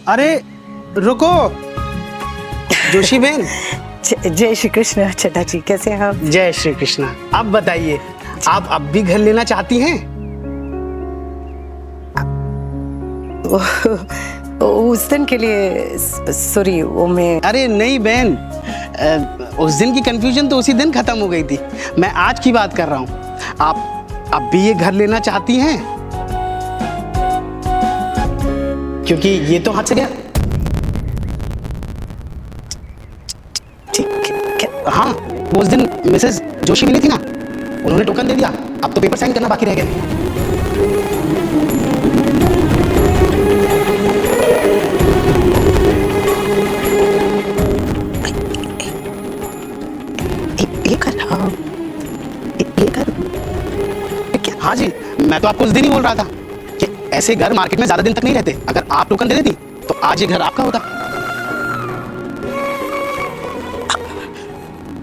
अरे रुको जोशी बहन। जय श्री कृष्ण चड्ढा जी, कैसे हैं आप? जय श्री कृष्ण। अब बताइए, आप अब भी घर लेना चाहती हैं? उस दिन के लिए सॉरी, वो मैं। अरे नहीं बहन, उस दिन की कंफ्यूजन तो उसी दिन खत्म हो गई थी। मैं आज की बात कर रहा हूँ। आप अब भी ये घर लेना चाहती हैं? क्योंकि ये तो हाथ से गया। हाँ, वो उस दिन मिसेस जोशी मिली थी ना, उन्होंने टोकन दे दिया। अब तो पेपर साइन करना बाकी रह गया। हाँ जी, मैं तो आपको उस दिन ही बोल रहा था कि ऐसे घर मार्केट में ज्यादा दिन तक नहीं रहते। अगर आप टोकन दे देती तो आज ये घर आपका होता।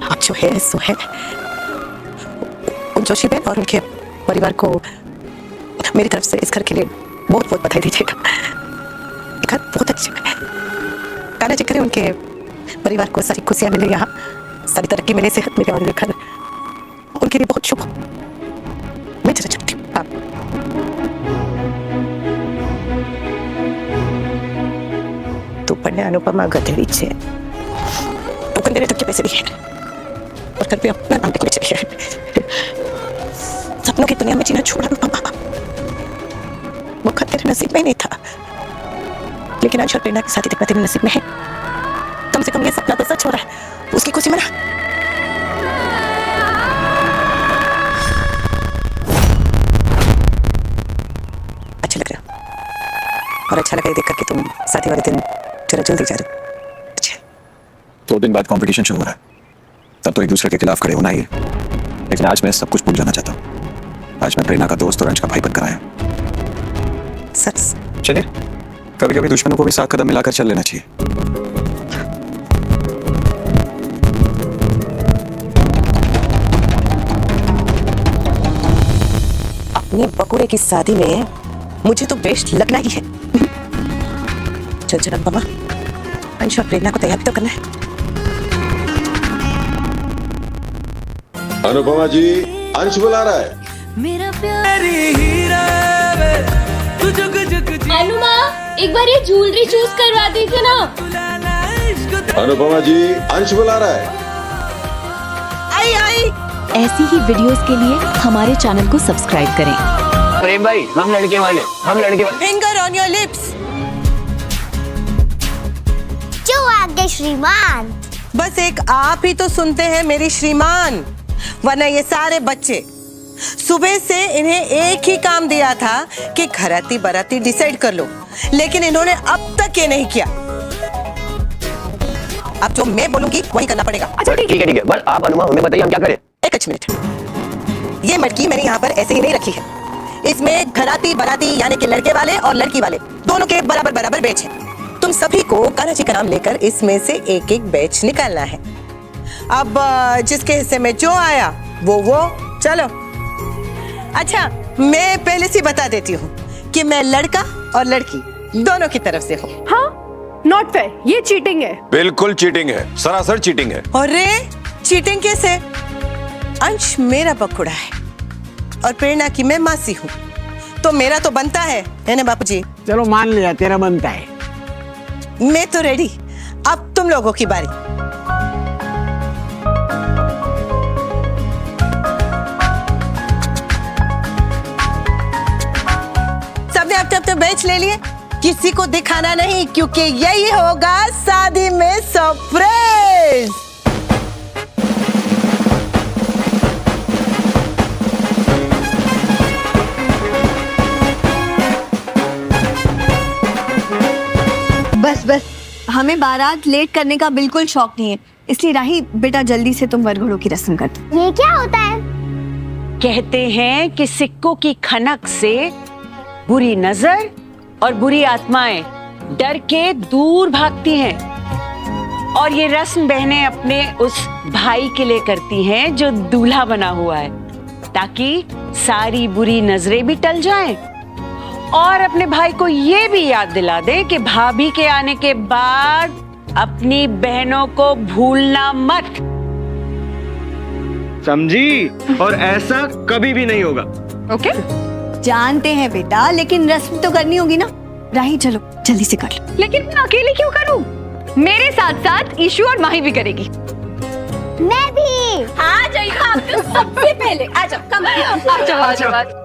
अब जो है सो है। जोशी बहन और उनके परिवार को मेरी तरफ से इस घर के लिए बहुत बहुत बधाई दीजिएगा। घर बहुत अच्छी है। कान्हा जी करे उनके परिवार को सारी खुशियां मिले, यहाँ सारी तरक्की मिले, सेहत मिले, और ये घर उनके लिए बहुत शुभ हो। मैं चला चाहती हूँ आप। तो पढ़ने अनुपमा गधेड़ी छे टोकन देने तक के पैसे भी है, और घर पे अपना नाम लिखने भी है। सपनों की दुनिया में जीना छोड़ा अनुपमा, वो खत तेरे नसीब में ही नहीं था, लेकिन आज प्रेरणा की शादी देखना तेरे नसीब में है। कम से कम ये सपना तो सच हो रहा है, उसकी खुशी मना। अच्छा लग रहा, और अच्छा लगा ये देख करके तुम शादी वाले दिन जरा जल्दी जा रहे हो। अच्छा, 2 दिन बाद कंपटीशन शुरू हो रहा है, तब तो एक दूसरे के खिलाफ खड़े होना ही है। लेकिन आज मैं सब कुछ भूल जाना चाहता हूँ। आज मैं प्रेरणा का दोस्त और अंश का भाई बनकर आया। सच चलिए, कभी कभी दुश्मनों को भी साथ कदम मिलाकर चल लेना चाहिए। अपने बकुड़े की शादी में मुझे तो बेस्ट लगना ही है। चल चल अनुपमा, अंश और प्रेरणा को तैयार तो करना है। अनुपमा जी, अंश बुला रहा है। मेरा प्यारी हीरा तू जुग जुग जी। अनुमा, एक बार ये ज्वेलरी चूज करवा दीजिए ना। अनुपमा जी, अंश बुला रहा है। आई आई। ऐसी ही वीडियोस के लिए हमारे चैनल को सब्सक्राइब करें। अरे भाई, हम लड़के वाले। Finger on your lips. जो आगे श्रीमान। बस एक आप ही तो सुनते हैं मेरी श्रीमान, वरना ये सारे बच्चे सुबह से इन्हें एक ही काम दिया था कि घराती बाराती डिसाइड कर लो, लेकिन इन्होंने अब तक ये नहीं किया। अब जो मैं बोलूंगी वही करना पड़ेगा। अच्छा ठीक है, बस आप अनुमा हमें बताइए हम क्या करें। एक मिनट, ये मटकी मैंने यहाँ पर ऐसे ही नहीं रखी है। इसमें घराती बाराती यानी कि लड़के वाले और लड़की वाले दोनों के बराबर बराबर बैच है। तुम सभी को कान्हा जी का नाम लेकर इसमें से एक एक बैच निकालना है। अब जिसके हिस्से में जो आया वो चलो। अच्छा, मैं पहले से बता देती हूँ कि मैं लड़का और लड़की दोनों की तरफ से हूँ। हाँ, नॉट फेयर, ये चीटिंग है। बिल्कुल चीटिंग है, सरासर चीटिंग है। अरे चीटिंग कैसे? अंश मेरा बकुड़ा है और प्रेरणा की मैं मासी हूँ, तो मेरा तो बनता है ना बापूजी? चलो मान लिया, तेरा बनता है। मैं तो रेडी। अब तुम लोगों की बारी। सबने अपने बैच ले लिए, किसी को दिखाना नहीं, क्योंकि यही होगा शादी में सरप्राइज। बस हमें बारात लेट करने का बिल्कुल शौक नहीं है, इसलिए राही बेटा जल्दी से तुम वरघोड़ों की रस्म कर दो। ये क्या होता है? कहते हैं कि सिक्कों की खनक से बुरी नजर और बुरी आत्माएं डर के दूर भागती हैं, और ये रस्म बहनें अपने उस भाई के लिए करती हैं जो दूल्हा बना हुआ है, ताकि सारी बुरी नजरें भी टल जाएं और अपने भाई को ये भी याद दिला दे कि भाभी के आने के बाद अपनी बहनों को भूलना मत। समझी? और ऐसा कभी भी नहीं होगा। ओके? जानते हैं बेटा, लेकिन रस्म तो करनी होगी ना। राही चलो जल्दी से कर लो। लेकिन मैं अकेले क्यों करूं? मेरे साथ साथ ईशु और माही भी करेगी। मैं भी। आ जाइए आप तो सबसे पहले। आ जाओ, कम आ जाओ, आ जाओ।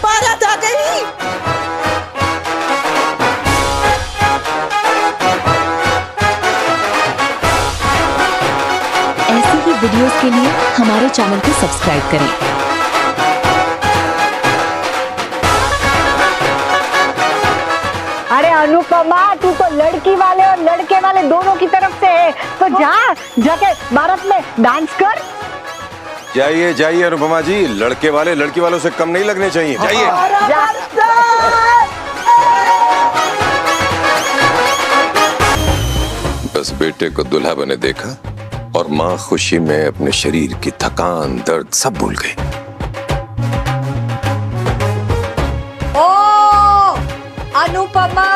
बारात आ गई। ऐसी ही वीडियोस के लिए हमारे चैनल को सब्सक्राइब करें। अरे अनुपमा, तू तो लड़की वाले और लड़के वाले दोनों की तरफ से है, तो जाके बारात में डांस कर। जाइए जाइए अनुपमा जी, लड़के वाले लड़की वालों से कम नहीं लगने चाहिए। जाइए। बस बेटे को दुल्हा बने देखा और माँ खुशी में अपने शरीर की थकान दर्द सब भूल गई। अनुपमा,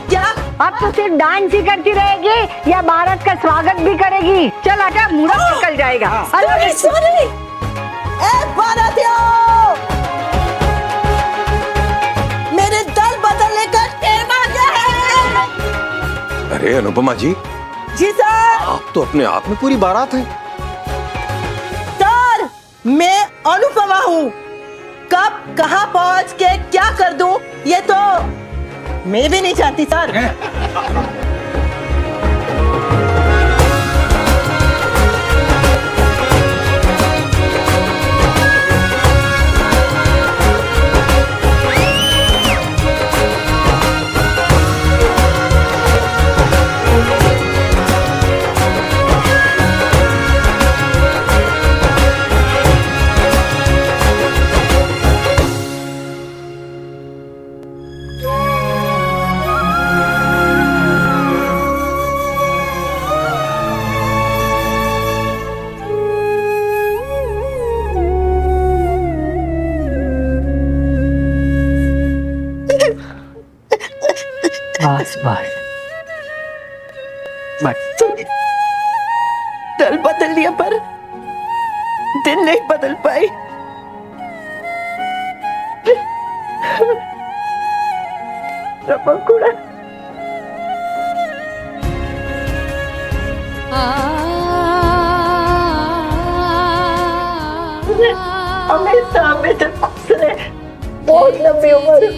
क्या अब तो सिर्फ डांस ही करती रहेगी या बारात का स्वागत भी करेगी? चल आजा, मुड़ा निकल जाएगा। सॉरी। ए बारातियों, मेरे दल बदलने का टाइम आ गया है। अरे अनुपमा जी, जी सर। आप तो अपने आप में पूरी बारात हैं। सर, मैं अनुपमा हूँ। कब कहाँ पहुँच के क्या कर दूं, ये तो मैं भी नहीं चाहती सर। बस बस दल बदल लिया पर दिल नहीं बदल पाई। रपकुड़ा हमेशा हमेशा खुश रहे। बहुत लंबी उम्र,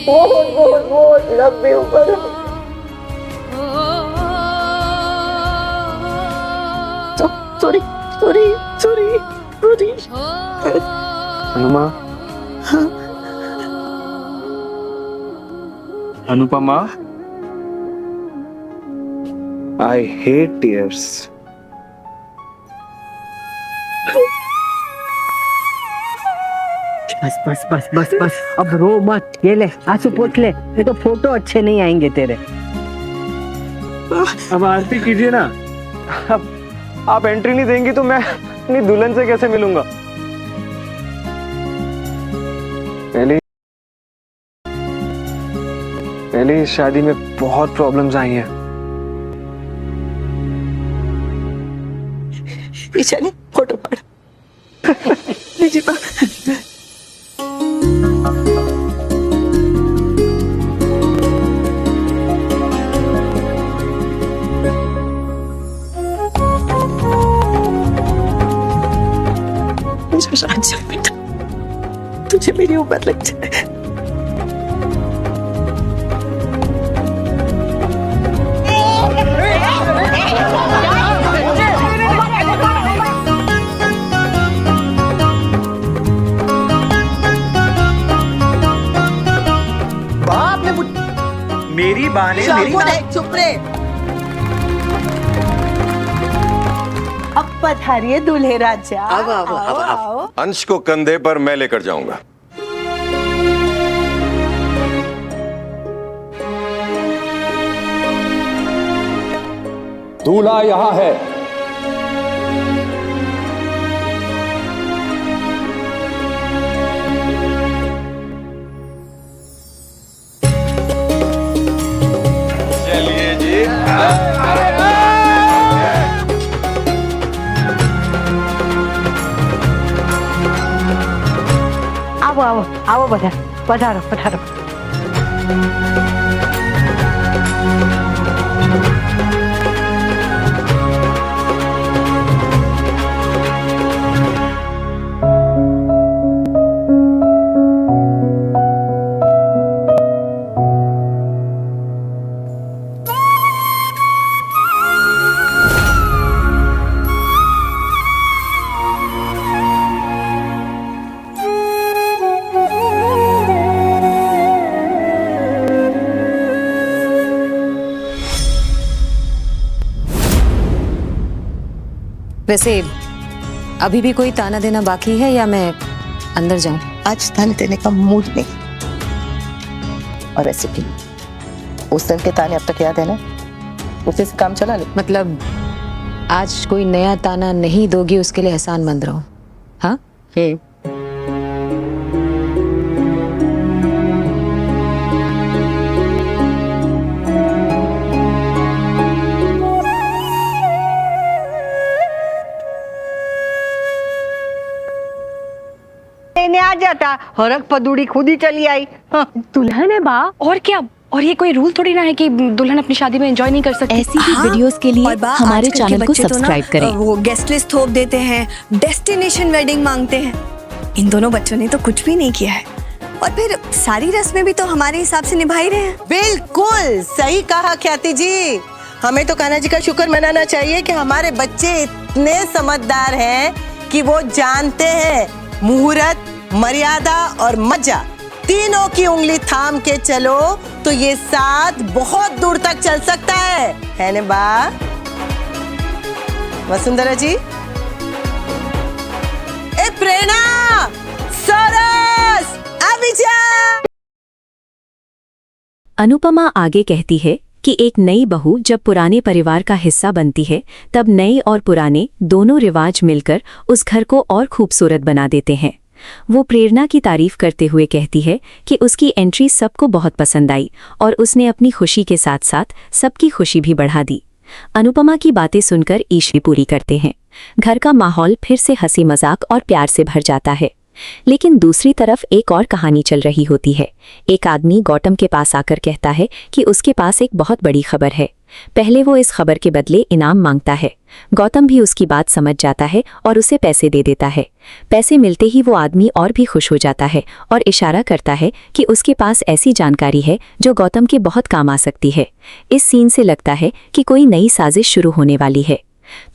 बहुत बहुत बहुत लंबी उम्र। Sorry sorry sorry sorry. अनुमा, Anupama, I hate tears. बस बस बस बस बस, अब रो मत। ये ले आंसू पोंछ ले, ये तो फोटो अच्छे नहीं आएंगे तेरे। अब आरती कीजिए ना। अब आप एंट्री नहीं देंगी तो मैं अपनी दुल्हन से कैसे मिलूंगा? पहले इस शादी में बहुत प्रॉब्लम्स आई हैं। ईशानी फोटो पढ़ लीजिए माँ। अच्छा बेटा, तुझे मेरी उम्र लग जाए। अब पधारिए दूल्हे राजा। आओ। अंश को कंधे पर मैं लेकर जाऊंगा। दूल्हा यहाँ है। चलिए जी। आओ आओ आओ, पधारो पधारो। वैसे अभी भी कोई ताना देना बाकी है या मैं अंदर जाऊं? आज ताने देने का मूड नहीं। और वैसे भी उस दिन के ताने अब तक याद है ना, उसी से काम चला ले। मतलब आज कोई नया ताना नहीं दोगी उसके लिए एहसानमंद रहो। हाँ आ जाता, हरक पदूड़ी खुद ही चली आई। दुल्हन है बा, और क्या? और ये कोई रूल थोड़ी ना है कि दुल्हन अपनी शादी में एंजॉय नहीं कर सकती। ऐसी ही वीडियोस के लिए हमारे चैनल को सब्सक्राइब करें। वो गेस्ट लिस्ट थोप देते हैं, डेस्टिनेशन वेडिंग मांगते हैं। इन दोनों बच्चों ने तो कुछ भी नहीं किया है, और फिर सारी रस्में भी तो हमारे हिसाब से निभा ही रहे हैं। बिल्कुल सही कहा ख्याति जी। हमें तो कान्हा जी का शुक्र मनाना चाहिए कि हमारे बच्चे इतने समझदार हैं कि वो जानते हैं मुहूर्त, मर्यादा और मजा तीनों की उंगली थाम के चलो तो ये साथ बहुत दूर तक चल सकता है ना बा? वसुंधरा जी, ए प्रेरणा, सरस, अभिजा। अनुपमा आगे कहती है कि एक नई बहू जब पुराने परिवार का हिस्सा बनती है, तब नए और पुराने दोनों रिवाज मिलकर उस घर को और खूबसूरत बना देते हैं। वो प्रेरणा की तारीफ करते हुए कहती है कि उसकी एंट्री सबको बहुत पसंद आई और उसने अपनी खुशी के साथ साथ सबकी खुशी भी बढ़ा दी। अनुपमा की बातें सुनकर ईश्वरी पूरी करते हैं। घर का माहौल फिर से हंसी मजाक और प्यार से भर जाता है। लेकिन दूसरी तरफ एक और कहानी चल रही होती है। एक आदमी गौतम के पास आकर कहता है कि उसके पास एक बहुत बड़ी खबर है। पहले वो इस खबर के बदले इनाम मांगता है। गौतम भी उसकी बात समझ जाता है और उसे पैसे दे देता है। पैसे मिलते ही वो आदमी और भी खुश हो जाता है और इशारा करता है कि उसके पास ऐसी जानकारी है जो गौतम के बहुत काम आ सकती है। इस सीन से लगता है कि कोई नई साजिश शुरू होने वाली है।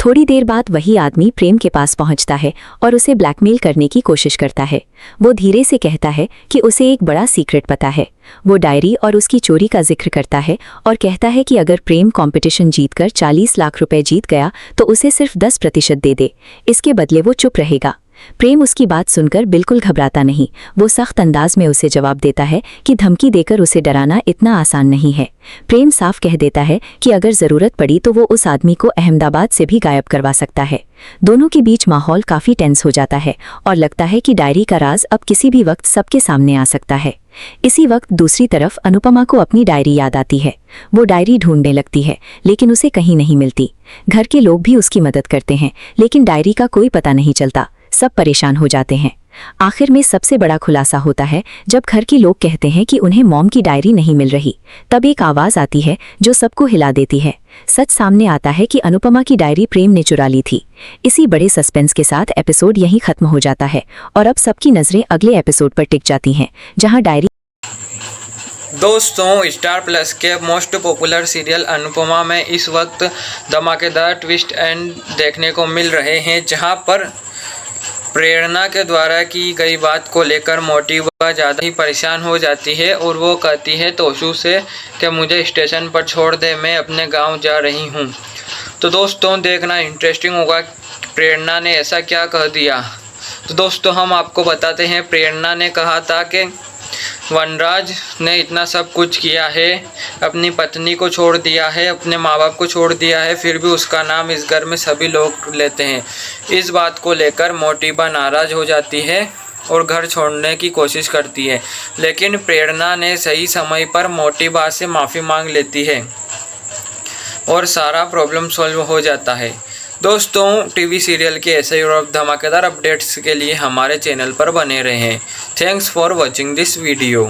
थोड़ी देर बाद वही आदमी प्रेम के पास पहुंचता है और उसे ब्लैकमेल करने की कोशिश करता है। वो धीरे से कहता है कि उसे एक बड़ा सीक्रेट पता है। वो डायरी और उसकी चोरी का जिक्र करता है और कहता है कि अगर प्रेम कंपटीशन जीतकर 40 लाख रुपए जीत गया तो उसे सिर्फ 10% दे दे। इसके बदले वो चुप रहेगा। प्रेम उसकी बात सुनकर बिल्कुल घबराता नहीं। वो सख्त अंदाज में उसे जवाब देता है कि धमकी देकर उसे डराना इतना आसान नहीं है। प्रेम साफ कह देता है कि अगर जरूरत पड़ी तो वो उस आदमी को अहमदाबाद से भी गायब करवा सकता है। दोनों के बीच माहौल काफी टेंस हो जाता है और लगता है कि डायरी का राज अब किसी भी वक्त सबके सामने आ सकता है। इसी वक्त दूसरी तरफ अनुपमा को अपनी डायरी याद आती है। वो डायरी ढूंढने लगती है लेकिन उसे कहीं नहीं मिलती। घर के लोग भी उसकी मदद करते हैं लेकिन डायरी का कोई पता नहीं चलता। सब परेशान हो जाते हैं। आखिर में सबसे बड़ा खुलासा होता है जब घर के लोग कहते हैं कि उन्हें मॉम की डायरी नहीं मिल रही। तब एक आवाज आती है जो सबको हिला देती है। सच सामने आता है कि अनुपमा की डायरी प्रेम ने चुरा ली थी। इसी बड़े सस्पेंस के साथ एपिसोड यहीं खत्म हो जाता है और अब सबकी नजरें अगले एपिसोड पर टिक जाती हैं जहां डायरी। दोस्तों, स्टार प्लस के मोस्ट पॉपुलर सीरियल अनुपमा में इस वक्त धमाकेदार ट्विस्ट एंड देखने को मिल रहे हैं, जहां पर प्रेरणा के द्वारा की गई बात को लेकर मोटिव ज़्यादा ही परेशान हो जाती है और वो कहती है तोशू से कि मुझे स्टेशन पर छोड़ दे, मैं अपने गांव जा रही हूँ। तो दोस्तों देखना इंटरेस्टिंग होगा प्रेरणा ने ऐसा क्या कह दिया। तो दोस्तों हम आपको बताते हैं, प्रेरणा ने कहा था कि वनराज ने इतना सब कुछ किया है, अपनी पत्नी को छोड़ दिया है, अपने माँ बाप को छोड़ दिया है, फिर भी उसका नाम इस घर में सभी लोग लेते हैं। इस बात को लेकर मोटिबा नाराज़ हो जाती है और घर छोड़ने की कोशिश करती है, लेकिन प्रेरणा ने सही समय पर मोटिबा से माफ़ी मांग लेती है और सारा प्रॉब्लम सॉल्व हो जाता है। दोस्तों टीवी सीरियल के ऐसे ही और धमाकेदार अपडेट्स के लिए हमारे चैनल पर बने रहें। Thanks for watching this video.